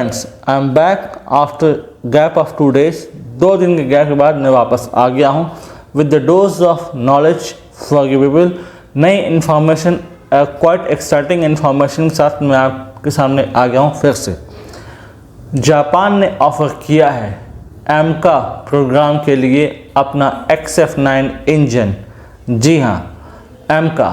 Friends, I am back after gap of 2 days। 2 दिन के gap के बाद मैं वापस आ गया हूँ with the dose of knowledge for you people. नई इन्फॉर्मेशन, क्वाइट एक्साइटिंग इन्फॉर्मेशन के साथ मैं आपके सामने आ गया हूँ फिर से। जापान ने ऑफ़र किया है एमका प्रोग्राम के लिए अपना XF9 इंजन। जी हाँ, एमका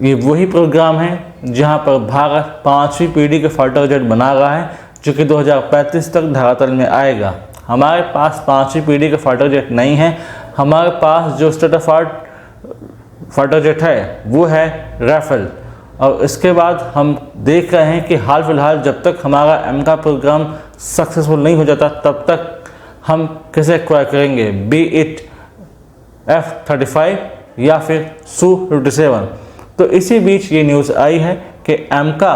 ये वही प्रोग्राम है जहां पर भारत 5वीं पीढ़ी के फाइटर जेट बना रहा है जो कि 2035 तक धरातल में आएगा। हमारे पास 5वीं पीढ़ी के फाइटर जेट नहीं है। हमारे पास जो state of art fighter jet है वो है राफेल। और इसके बाद हम देख रहे हैं कि हाल फिलहाल जब तक हमारा एमका प्रोग्राम सक्सेसफुल नहीं हो जाता तब तक हम कैसे एक्वायर करेंगे, बी इट F-35 या फिर Su-57। तो इसी बीच ये न्यूज़ आई है कि एमका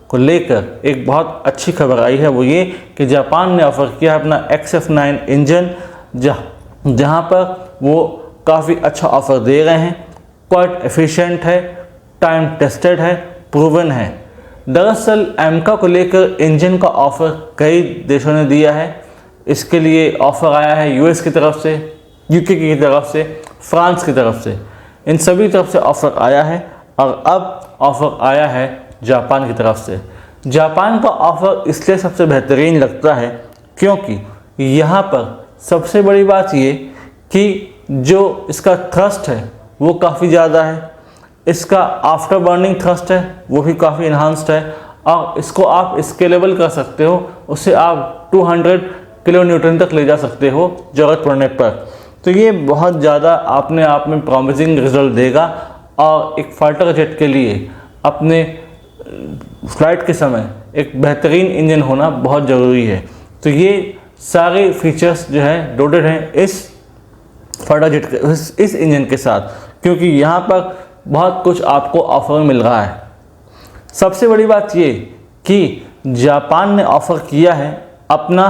को लेकर एक बहुत अच्छी खबर आई है। वो ये कि जापान ने ऑफ़र किया अपना XF9 इंजन, जहाँ पर वो काफ़ी अच्छा ऑफ़र दे रहे हैं। क्वाइट एफिशिएंट है, टाइम टेस्टेड है, प्रूवन है। दरअसल एमका को लेकर इंजन का ऑफ़र कई देशों ने दिया है। इसके लिए ऑफ़र आया है US की तरफ से, UK की तरफ से, फ्रांस की तरफ से। इन सभी तरफ से ऑफ़र आया है और अब ऑफ़र आया है जापान की तरफ से। जापान का ऑफ़र इसलिए सबसे बेहतरीन लगता है क्योंकि यहाँ पर सबसे बड़ी बात ये कि जो इसका थ्रस्ट है वो काफ़ी ज़्यादा है, इसका आफ्टर बर्निंग थ्रस्ट है वो भी काफ़ी इन्हांस्ड है और इसको आप स्केलेबल कर सकते हो। उससे आप 200 किलो न्यूटन तक ले जा सकते हो ज़रूरत पड़ने पर। तो ये बहुत ज़्यादा अपने आप में प्रॉमिसिंग रिजल्ट देगा और एक फाइटर जेट के लिए अपने फ्लाइट के समय एक बेहतरीन इंजन होना बहुत ज़रूरी है। तो ये सारे फीचर्स जो है लोडेड हैं इस फाइटर जेट के इस इंजन के साथ, क्योंकि यहाँ पर बहुत कुछ आपको ऑफर मिल रहा है। सबसे बड़ी बात ये कि जापान ने ऑफ़र किया है अपना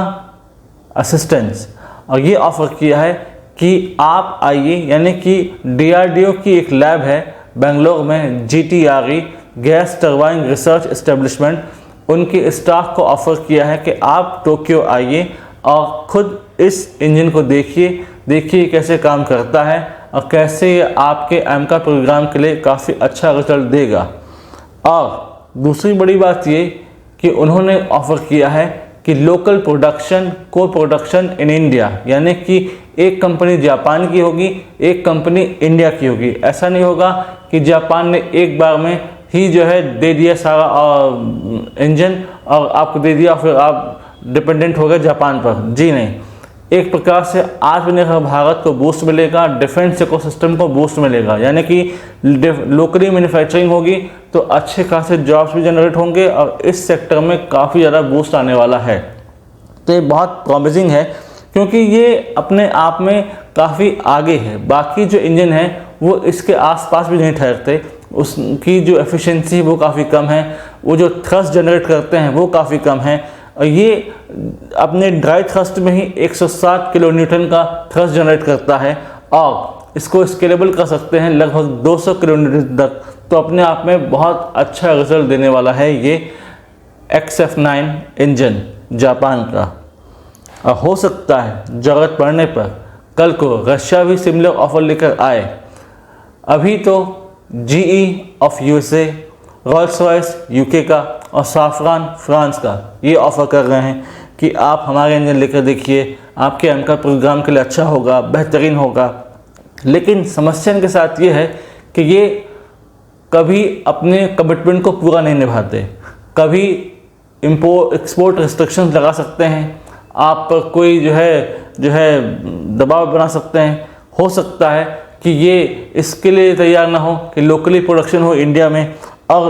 असिस्टेंस, और ये ऑफ़र किया है कि आप आइए, यानी कि DRDO की एक लैब है बेंगलोर में, GTRE gas turbine research establishment, उनके स्टाफ को ऑफ़र किया है कि आप टोक्यो आइए और ख़ुद इस इंजन को देखिए कैसे काम करता है और कैसे ये आपके एमका प्रोग्राम के लिए काफ़ी अच्छा रिजल्ट देगा। और दूसरी बड़ी बात ये कि उन्होंने ऑफ़र किया है कि लोकल प्रोडक्शन, को प्रोडक्शन इन इंडिया, यानी कि एक कंपनी जापान की होगी, एक कंपनी इंडिया की होगी। ऐसा नहीं होगा कि जापान ने एक बार में ही जो है दे दिया सारा इंजन और आपको दे दिया फिर आप डिपेंडेंट हो गए जापान पर। जी नहीं, एक प्रकार से आत्मनिर्भर भारत को बूस्ट मिलेगा, डिफेंस इकोसिस्टम को बूस्ट मिलेगा, यानी कि लोकली मैन्युफैक्चरिंग होगी तो अच्छे खासे जॉब्स भी जनरेट होंगे और इस सेक्टर में काफ़ी ज़्यादा बूस्ट आने वाला है। तो ये बहुत प्रॉमिसिंग है क्योंकि ये अपने आप में काफ़ी आगे है। बाकी जो इंजन है वो इसके आसपास भी नहीं ठहरते, उसकी जो एफिशिएंसी वो काफ़ी कम है, वो जो थ्रस्ट जनरेट करते हैं वो काफ़ी कम है। और ये अपने ड्राई थ्रस्ट में ही 107 किलो न्यूटन का थ्रस्ट जनरेट करता है और इसको स्केलेबल कर सकते हैं लगभग 200 किलो न्यूटन तक। तो अपने आप में बहुत अच्छा रिजल्ट देने वाला है ये XF9 इंजन जापान का। और हो सकता है ज़रूरत पड़ने पर कल को रशिया भी सिमिलर ऑफर लेकर आए। अभी तो GE of USA, Rolls Royce UK का और साफरान फ्रांस का ये ऑफ़र कर रहे हैं कि आप हमारे इंजन लेकर देखिए, आपके एमका प्रोग्राम के लिए अच्छा होगा, बेहतरीन होगा। लेकिन समस्या इनके साथ ये है कि ये कभी अपने कमिटमेंट को पूरा नहीं निभाते, कभी एक्सपोर्ट रिस्ट्रिक्शंस लगा सकते हैं, आप पर कोई जो है दबाव बना सकते हैं। हो सकता है कि ये इसके लिए तैयार ना हो कि लोकली प्रोडक्शन हो इंडिया में। और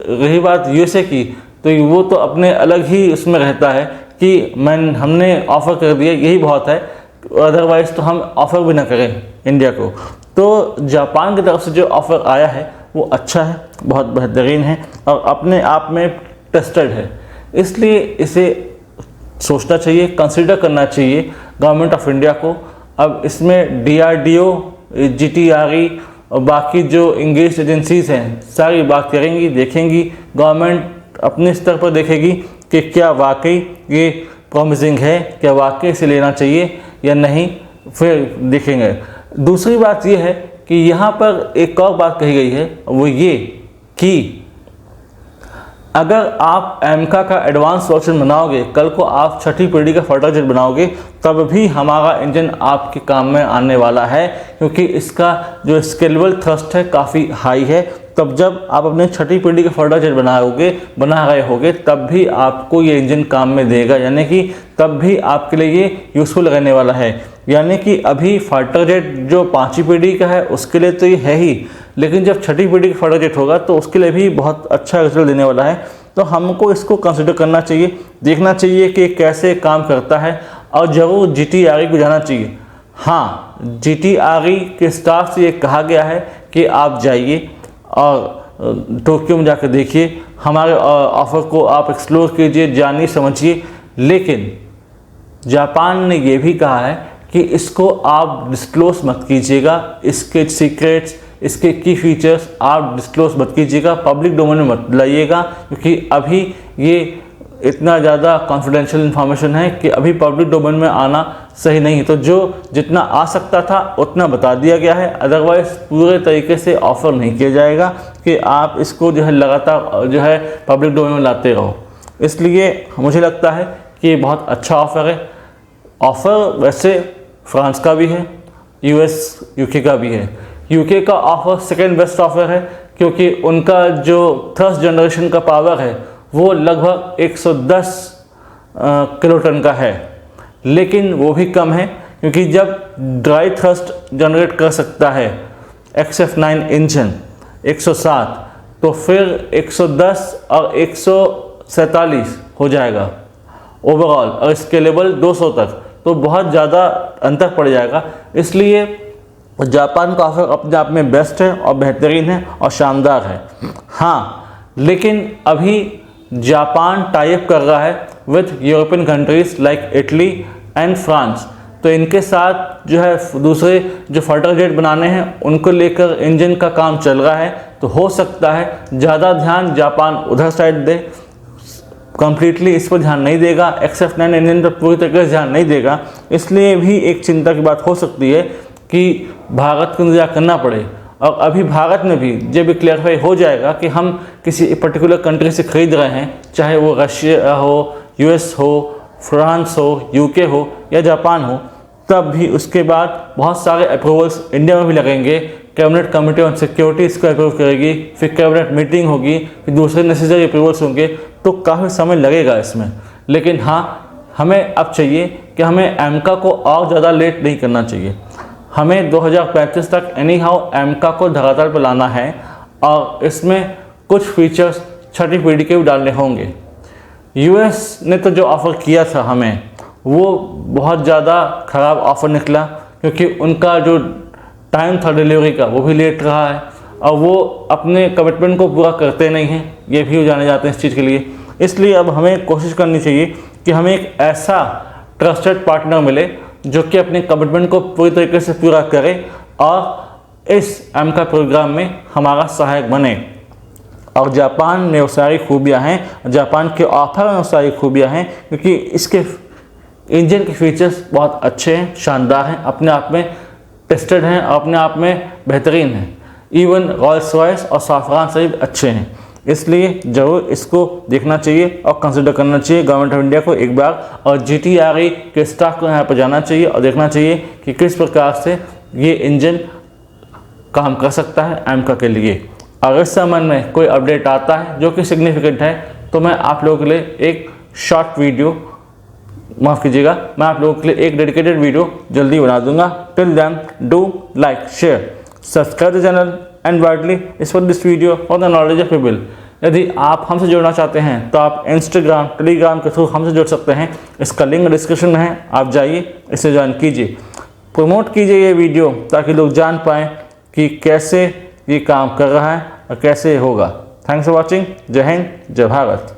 रही बात USA की, तो वो तो अपने अलग ही उसमें रहता है कि हमने ऑफ़र कर दिया यही बहुत है, अदरवाइज़ तो हम ऑफ़र भी ना करें इंडिया को। तो जापान की तरफ से जो ऑफ़र आया है वो अच्छा है, बहुत बेहतरीन है और अपने आप में टेस्टेड है, इसलिए इसे सोचना चाहिए, कंसिडर करना चाहिए गवर्नमेंट ऑफ इंडिया को। अब इसमें DRDO, GTRE और बाकी जो इंगेज एजेंसीज़ हैं सारी बात करेंगी, देखेंगी, गवर्नमेंट अपने स्तर पर देखेगी कि क्या वाकई ये प्रॉमिसिंग है, क्या वाकई इसे लेना चाहिए या नहीं, फिर देखेंगे। दूसरी बात ये है कि यहाँ पर एक और बात कही गई है, वो ये कि अगर आप एमका का एडवांस वर्जन बनाओगे, कल को आप छठी पीढ़ी का फाइटर जेट बनाओगे, तब भी हमारा इंजन आपके काम में आने वाला है, क्योंकि इसका जो स्केलेबल थ्रस्ट है काफ़ी हाई है। तब जब आप अपने छठी पीढ़ी का फाइटर जेट बना रहे होगे, तब भी आपको ये इंजन काम में देगा, यानी कि तब भी आपके लिए ये यूज़फुल रहने वाला है। यानी कि अभी फाइटर जेट जो 5वीं पीढ़ी का है उसके लिए तो ये है ही, लेकिन जब छठी पीढ़ी का फाइटर जेट होगा तो उसके लिए भी बहुत अच्छा रिजल्ट देने वाला है। तो हमको इसको कंसिडर करना चाहिए, देखना चाहिए कि कैसे काम करता है, और ज़रूर GT-RE को जाना चाहिए। हाँ, GT-RE के स्टाफ से ये कहा गया है कि आप जाइए और टोक्यो में जाकर देखिए, हमारे ऑफ़र को आप एक्सप्लोर कीजिए, जानिए, समझिए। लेकिन जापान ने ये भी कहा है कि इसको आप डिस्क्लोज मत कीजिएगा, इसके सीक्रेट्स, इसके की फीचर्स आप डिस्क्लोज मत कीजिएगा, पब्लिक डोमेन में मत लाइएगा, क्योंकि अभी ये इतना ज़्यादा कॉन्फिडेंशियल इन्फॉर्मेशन है कि अभी पब्लिक डोमेन में आना सही नहीं। तो जो जितना आ सकता था उतना बता दिया गया है, अदरवाइज़ पूरे तरीके से ऑफ़र नहीं किया जाएगा कि आप इसको जो है लगातार जो है पब्लिक डोमेन में लाते रहो। इसलिए मुझे लगता है कि ये बहुत अच्छा ऑफ़र है। ऑफ़र वैसे फ्रांस का भी है, US UK का भी है। UK का ऑफ़र सेकेंड बेस्ट ऑफ़र है, क्योंकि उनका जो थर्स्ट जनरेशन का पावर है वो लगभग 110 किलोटन का है, लेकिन वो भी कम है, क्योंकि जब ड्राई थ्रस्ट जनरेट कर सकता है XF9 इंजन 107, तो फिर 110 और 147 हो जाएगा ओवरऑल, और स्केलेबल 200 तक, तो बहुत ज़्यादा अंतर पड़ जाएगा। इसलिए जापान का ऑफर अपने आप में बेस्ट है और बेहतरीन है और शानदार है। हाँ, लेकिन अभी जापान टाई अप कर रहा है with European countries like Italy and France, तो इनके साथ जो है दूसरे जो फाइटर जेट बनाने हैं उनको लेकर इंजन का काम चल रहा है। तो हो सकता है ज़्यादा ध्यान जापान उधर साइड दे, कंप्लीटली इस पर ध्यान नहीं देगा, XF9 इंजन पर पूरी तरीके से ध्यान नहीं देगा। इसलिए भी एक चिंता की बात हो सकती है कि भारत को इंतजार करना पड़े। और अभी भारत में भी जब क्लियरफाई हो जाएगा कि हम किसी पर्टिकुलर कंट्री से ख़रीद रहे हैं, चाहे वो रशिया हो, US हो, फ्रांस हो, UK हो या जापान हो, तब भी उसके बाद बहुत सारे अप्रूवल्स इंडिया में भी लगेंगे। कैबिनेट कमेटी ऑन सिक्योरिटी इसको अप्रूव करेगी, फिर कैबिनेट मीटिंग होगी, फिर दूसरे नेसेसरी अप्रूवल्स होंगे, तो काफ़ी समय लगेगा इसमें। लेकिन हाँ, हमें अब चाहिए कि हमें एमका को और ज़्यादा लेट नहीं करना चाहिए। हमें 2035 तक एनी हाउ एमका को धरातल पर लाना है, और इसमें कुछ फीचर्स छठी पीढ़ी के भी डालने होंगे। US ने तो जो ऑफ़र किया था हमें, वो बहुत ज़्यादा ख़राब ऑफ़र निकला, क्योंकि उनका जो टाइम था डिलीवरी का वो भी लेट रहा है, और वो अपने कमिटमेंट को पूरा करते नहीं हैं, ये भी जाने जाते हैं इस चीज़ के लिए। इसलिए अब हमें कोशिश करनी चाहिए कि हमें एक ऐसा ट्रस्टेड पार्टनर मिले जो कि अपने कमिटमेंट को पूरी तरीके से पूरा करे और इस एमका प्रोग्राम में हमारा सहायक बने। और जापान में वो सारी खूबियाँ हैं, जापान के ऑफर में वो सारी खूबियाँ हैं, क्योंकि इसके इंजन के फीचर्स बहुत अच्छे हैं, शानदार हैं, अपने आप में टेस्टेड हैं, अपने आप में बेहतरीन हैं। इवन रॉल्स रॉयस और साफरान से भी अच्छे हैं। इसलिए ज़रूर इसको देखना चाहिए और कंसिडर करना चाहिए गवर्नमेंट ऑफ इंडिया को एक बार, और GT-RE के स्टाफ को यहाँ पर जाना चाहिए और देखना चाहिए कि किस प्रकार से ये इंजन काम कर सकता है एमका के लिए। अगर इस संबंध में कोई अपडेट आता है जो कि सिग्निफिकेंट है, तो मैं आप लोगों के लिए एक शॉर्ट वीडियो, माफ़ कीजिएगा, मैं आप लोगों के लिए एक डेडिकेटेड वीडियो जल्दी बना दूंगा। Till then do like, share, subscribe the channel and widely spread this video for the knowledge of people. यदि आप हमसे जुड़ना चाहते हैं तो आप इंस्टाग्राम, टेलीग्राम के थ्रू हमसे जुड़ सकते हैं। इसका लिंक डिस्क्रिप्शन में है, आप जाइए, इसे ज्वाइन कीजिए, प्रमोट कीजिए ये वीडियो, ताकि लोग जान पाएँ कि कैसे ये काम कर रहा है और कैसे होगा। Thanks for watching. जय हिंद, जय भारत।